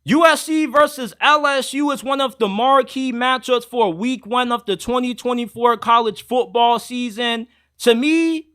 USC versus LSU is one of the marquee matchups for week 1 of the 2024 college football season. To me,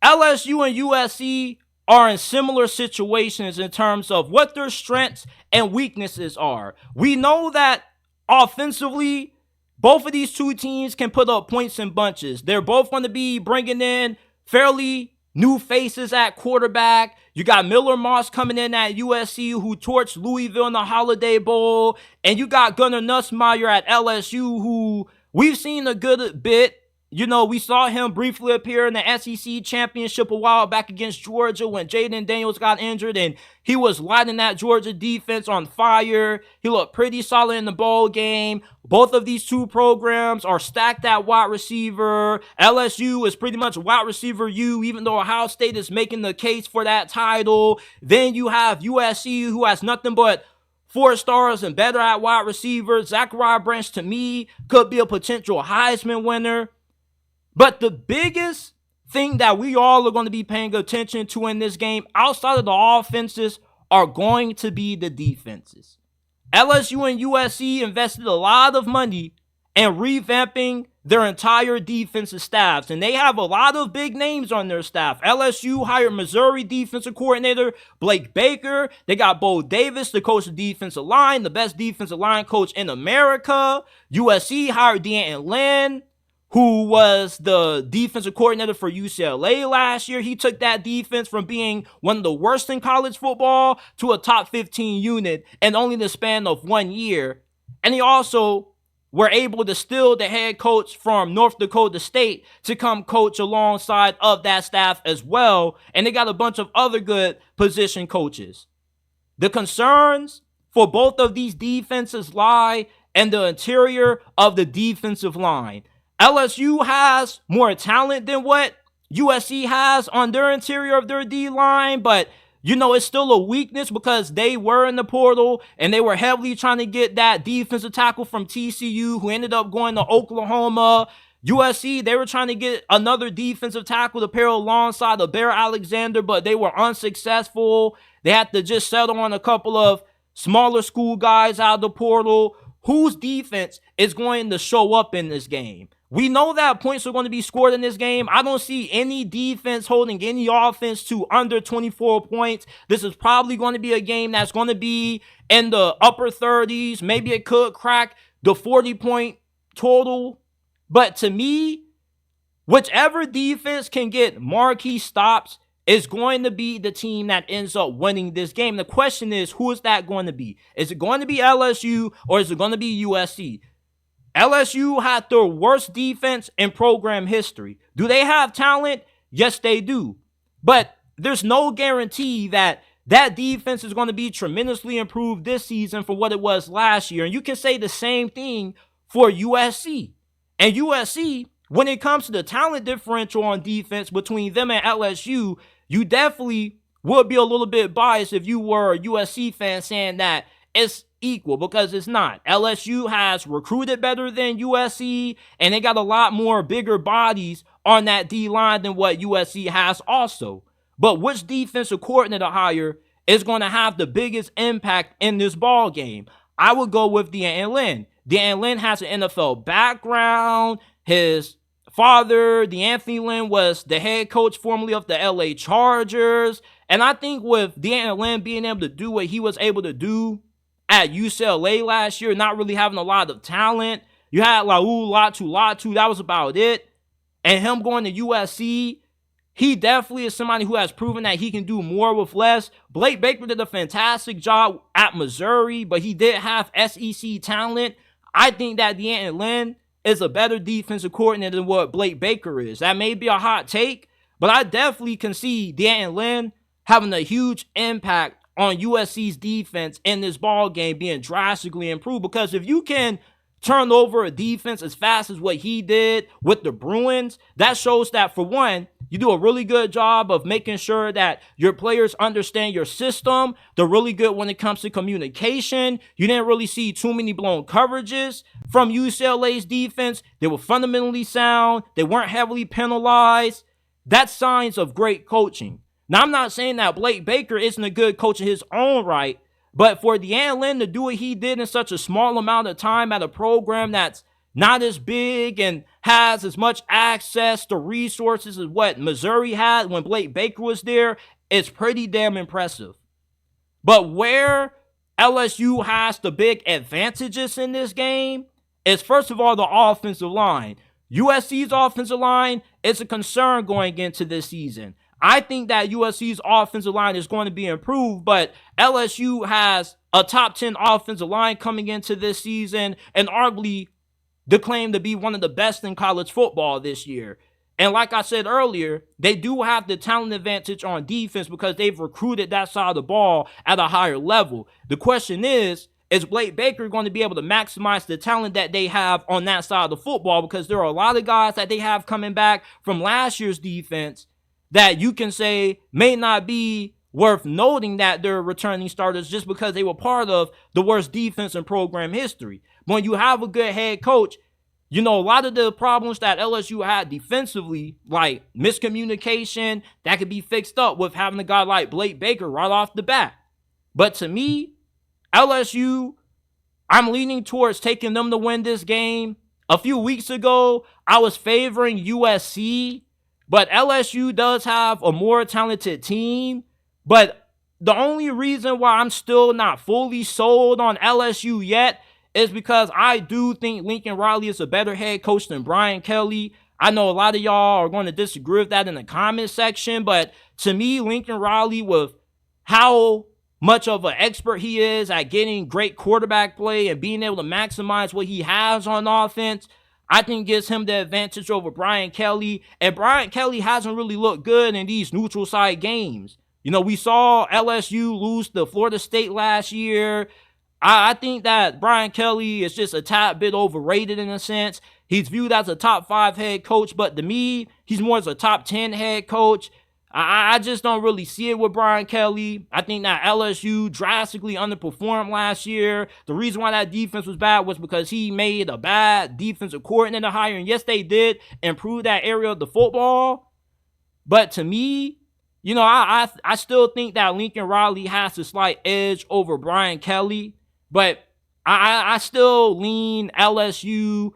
LSU and USC are in similar situations in terms of what their strengths and weaknesses are. We know that offensively, both of these two teams can put up points in bunches. They're both going to be bringing in fairly new faces at quarterback. You got Miller Moss coming in at USC, who torched Louisville in the Holiday Bowl. And you got Gunnar Nussmeier at LSU, who we've seen a good bit. You know, we saw him briefly appear in the SEC championship a while back against Georgia when Jaden Daniels got injured, and he was lighting that Georgia defense on fire. He looked pretty solid in the bowl game. Both of these two programs are stacked at wide receiver. LSU is pretty much wide receiver U, even though Ohio State is making the case for that title. Then you have USC, who has nothing but 4 stars and better at wide receiver. Zachariah Branch, to me, could be a potential Heisman winner. But the biggest thing that we all are going to be paying attention to in this game, outside of the offenses, are going to be the defenses. LSU and USC invested a lot of money in revamping their entire defensive staffs, and they have a lot of big names on their staff. LSU hired Missouri defensive coordinator Blake Baker. They got Bo Davis to coach the defensive line, the best defensive line coach in America. USC hired D'Anton Lynn, who was the defensive coordinator for UCLA last year. He took that defense from being one of the worst in college football to a top 15 unit in only the span of 1 year. And he also were able to steal the head coach from North Dakota State to come coach alongside of that staff as well. And they got a bunch of other good position coaches. The concerns for both of these defenses lie in the interior of the defensive line. LSU has more talent than what USC has on their interior of their D-line, but, you know, it's still a weakness because they were in the portal and they were heavily trying to get that defensive tackle from TCU who ended up going to Oklahoma. USC, they were trying to get another defensive tackle to pair alongside of Bear Alexander, but they were unsuccessful. They had to just settle on a couple of smaller school guys out of the portal. Whose defense is going to show up in this game? We know that points are going to be scored in this game. I don't see any defense holding any offense to under 24 points. This is probably going to be a game that's going to be in the upper 30s. Maybe it could crack the 40-point total. But to me, whichever defense can get marquee stops is going to be the team that ends up winning this game. The question is, who is that going to be? Is it going to be LSU or is it going to be USC? LSU had their worst defense in program history. Do they have talent? Yes, they do. But there's no guarantee that that defense is going to be tremendously improved this season for what it was last year. And you can say the same thing for USC. And USC, when it comes to the talent differential on defense between them and LSU, you definitely would be a little bit biased if you were a USC fan saying that it's equal, because it's not. LSU has recruited better than USC, and they got a lot more bigger bodies on that D-line than what USC has also. But which defensive coordinator hire is going to have the biggest impact in this ball game? I would go with D'Anton Lynn. D'Anton Lynn has an NFL background. His father, D'Anthony Lynn, was the head coach formerly of the LA Chargers. And I think with D'Anton Lynn being able to do what he was able to do at UCLA last year, not really having a lot of talent. You had Latu, that was about it. And him going to USC, he definitely is somebody who has proven that he can do more with less. Blake Baker did a fantastic job at Missouri, but he did have SEC talent. I think that D'Anton Lynn is a better defensive coordinator than what Blake Baker is. That may be a hot take, but I definitely can see D'Anton Lynn having a huge impact on USC's defense in this ball game being drastically improved. Because if you can turn over a defense as fast as what he did with the Bruins, that shows that, for one, you do a really good job of making sure that your players understand your system. They're really good when it comes to communication. You didn't really see too many blown coverages from UCLA's defense. They were fundamentally sound. They weren't heavily penalized. That's signs of great coaching. Now, I'm not saying that Blake Baker isn't a good coach in his own right, But for De'Ann Lynn to do what he did in such a small amount of time at a program that's not as big and has as much access to resources as what Missouri had when Blake Baker was there, it's pretty damn impressive. But where LSU has the big advantages in this game is, first of all, the offensive line. USC's offensive line is a concern going into this season. I think that USC's offensive line is going to be improved, but LSU has a top 10 offensive line coming into this season and arguably claim to be one of the best in college football this year. And like I said earlier, they do have the talent advantage on defense because they've recruited that side of the ball at a higher level. The question is Blake Baker going to be able to maximize the talent that they have on that side of the football? Because there are a lot of guys that they have coming back from last year's defense that you can say may not be worth noting that they're returning starters just because they were part of the worst defense in program history. When you have a good head coach, you know, a lot of the problems that LSU had defensively, like miscommunication, that could be fixed up with having a guy like Blake Baker right off the bat. But to me, LSU, I'm leaning towards taking them to win this game. A few weeks ago, I was favoring USC, but LSU does have a more talented team. But the only reason why I'm still not fully sold on LSU yet is because I do think Lincoln Riley is a better head coach than Brian Kelly. I know a lot of y'all are going to disagree with that in the comment section, but to me, Lincoln Riley, with how much of an expert he is at getting great quarterback play and being able to maximize what he has on offense, I think gives him the advantage over Brian Kelly. And Brian Kelly hasn't really looked good in these neutral site games. You know, we saw LSU lose to Florida State last year. I think that Brian Kelly is just a tad bit overrated in a sense. He's viewed as a top 5 head coach, but to me, he's more as a top 10 head coach. I just don't really see it with Brian Kelly. I think that LSU drastically underperformed last year. The reason why that defense was bad was because he made a bad defensive coordinator hire. And yes, they did improve that area of the football. But to me, you know, I still think that Lincoln Riley has a slight edge over Brian Kelly. But I still lean LSU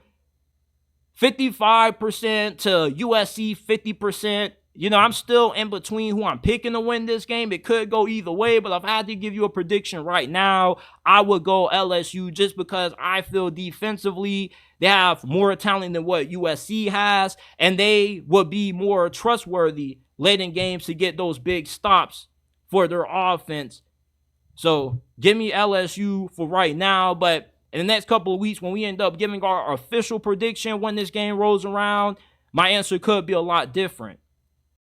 55% to USC 50%. You know, I'm still in between who I'm picking to win this game. It could go either way, but if I had to give you a prediction right now, I would go LSU just because I feel defensively they have more talent than what USC has, and they would be more trustworthy late in games to get those big stops for their offense. So give me LSU for right now, but in the next couple of weeks when we end up giving our official prediction when this game rolls around, my answer could be a lot different.